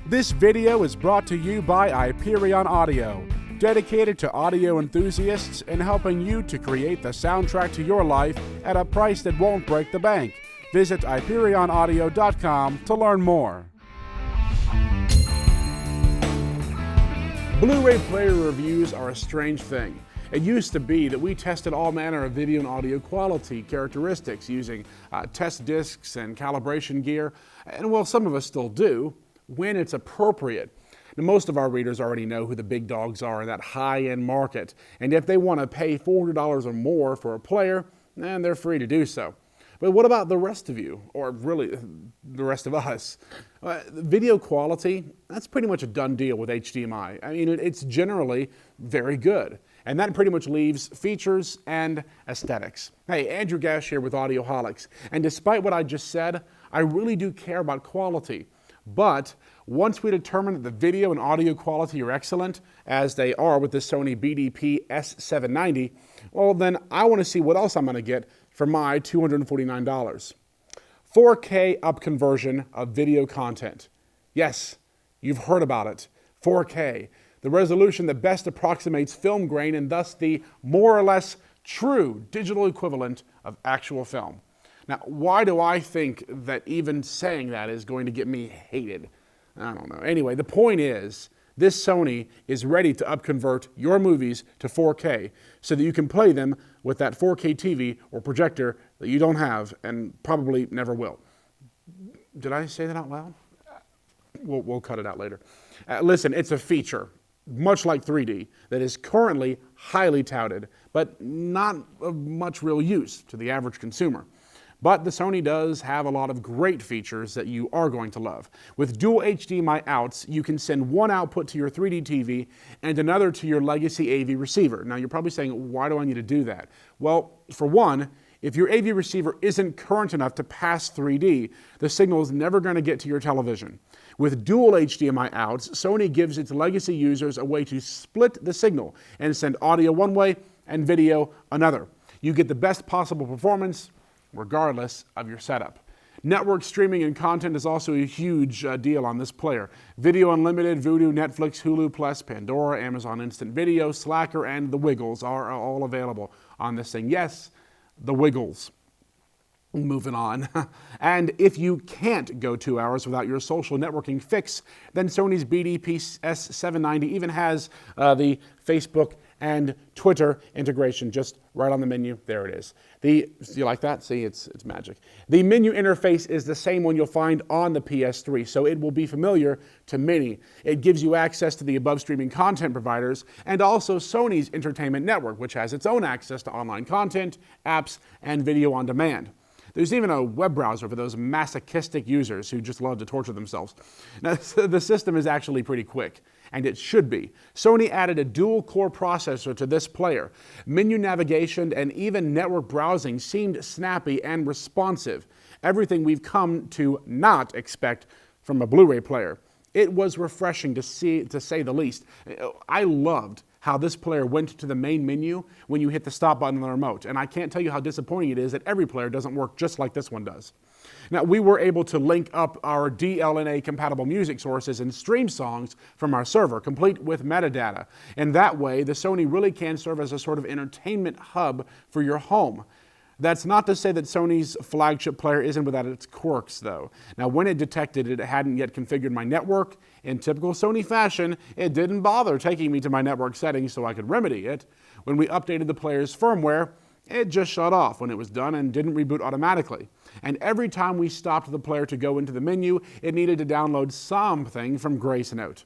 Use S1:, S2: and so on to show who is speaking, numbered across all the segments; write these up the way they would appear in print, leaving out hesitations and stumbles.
S1: This video is brought to you by Hyperion Audio, dedicated to audio enthusiasts and helping you to create the soundtrack to your life at a price that won't break the bank. Visit HyperionAudio.com to learn more. Blu-ray player reviews are a strange thing. It used to be that we tested all manner of video and audio quality characteristics using test discs and calibration gear, and well, some of us still do, when it's appropriate. Now, most of our readers already know who the big dogs are in that high-end market, and if they want to pay $400 or more for a player, then they're free to do so. But what about the rest of you, or really the rest of us? Video quality, that's pretty much a done deal with HDMI. I mean, it's generally very good. And that pretty much leaves features and aesthetics. Hey, Andrew Gash here with Audioholics. And despite what I just said, I really do care about quality. But once we determine that the video and audio quality are excellent, as they are with the Sony BDP-S790, well then I want to see what else I'm going to get for my $249. 4K upconversion of video content. Yes, you've heard about it. 4K. The resolution that best approximates film grain and thus the more or less true digital equivalent of actual film. Now, why do I think that even saying that is going to get me hated? I don't know. Anyway, the point is, this Sony is ready to upconvert your movies to 4K so that you can play them with that 4K TV or projector that you don't have and probably never will. Did I say that out loud? We'll cut it out later. Listen, it's a feature, much like 3D, that is currently highly touted, but not of much real use to the average consumer. But the Sony does have a lot of great features that you are going to love. With dual HDMI outs, you can send one output to your 3D TV and another to your legacy AV receiver. Now you're probably saying, why do I need to do that? Well, for one, if your AV receiver isn't current enough to pass 3D, the signal is never going to get to your television. With dual HDMI outs, Sony gives its legacy users a way to split the signal and send audio one way and video another. You get the best possible performance regardless of your setup. Network streaming and content is also a huge deal on this player. Video Unlimited, Vudu, Netflix, Hulu Plus, Pandora, Amazon Instant Video, Slacker, and The Wiggles are all available on this thing. Yes, The Wiggles. Moving on. And if you can't go 2 hours without your social networking fix, then Sony's BDP-S790 even has the Facebook and Twitter integration just right on the menu. There it is. Do you like that? See, it's magic. The menu interface is the same one you'll find on the PS3, so it will be familiar to many. It gives you access to the above streaming content providers and also Sony's entertainment network, which has its own access to online content, apps, and video on demand. There's even a web browser for those masochistic users who just love to torture themselves. Now, the system is actually pretty quick, and it should be. Sony added a dual-core processor to this player. Menu navigation and even network browsing seemed snappy and responsive. Everything we've come to not expect from a Blu-ray player. It was refreshing to say the least. I loved how this player went to the main menu when you hit the stop button on the remote. And I can't tell you how disappointing it is that every player doesn't work just like this one does. Now, we were able to link up our DLNA compatible music sources and stream songs from our server, complete with metadata. And that way, the Sony really can serve as a sort of entertainment hub for your home. That's not to say that Sony's flagship player isn't without its quirks, though. Now, when it detected it hadn't yet configured my network, in typical Sony fashion, it didn't bother taking me to my network settings so I could remedy it. When we updated the player's firmware, it just shut off when it was done and didn't reboot automatically. And every time we stopped the player to go into the menu, it needed to download something from Grace Note.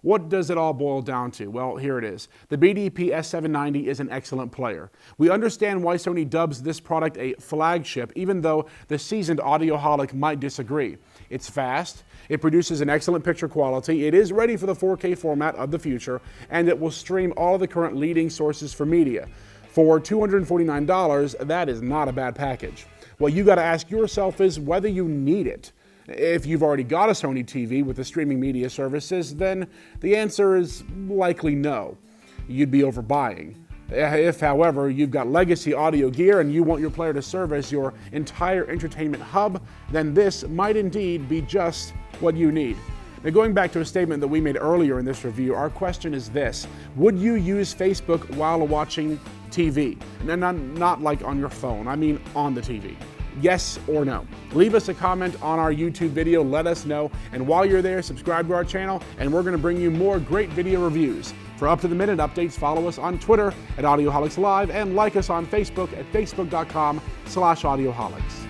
S1: What does it all boil down to? Well, here it is. The BDP-S790 is an excellent player. We understand why Sony dubs this product a flagship, even though the seasoned audioholic might disagree. It's fast, it produces an excellent picture quality, it is ready for the 4K format of the future, and it will stream all of the current leading sources for media. For $249, that is not a bad package. What you got to ask yourself is whether you need it. If you've already got a Sony TV with the streaming media services, then the answer is likely no. You'd be overbuying. If, however, you've got legacy audio gear and you want your player to serve as your entire entertainment hub, then this might indeed be just what you need. Now, going back to a statement that we made earlier in this review, our question is this: would you use Facebook while watching TV? And not like on your phone, I mean on the TV. Yes or no? Leave us a comment on our YouTube video, let us know, and while you're there, subscribe to our channel, and we're going to bring you more great video reviews. For up-to-the-minute updates, follow us on Twitter at Audioholics Live, and like us on Facebook at facebook.com/Audioholics.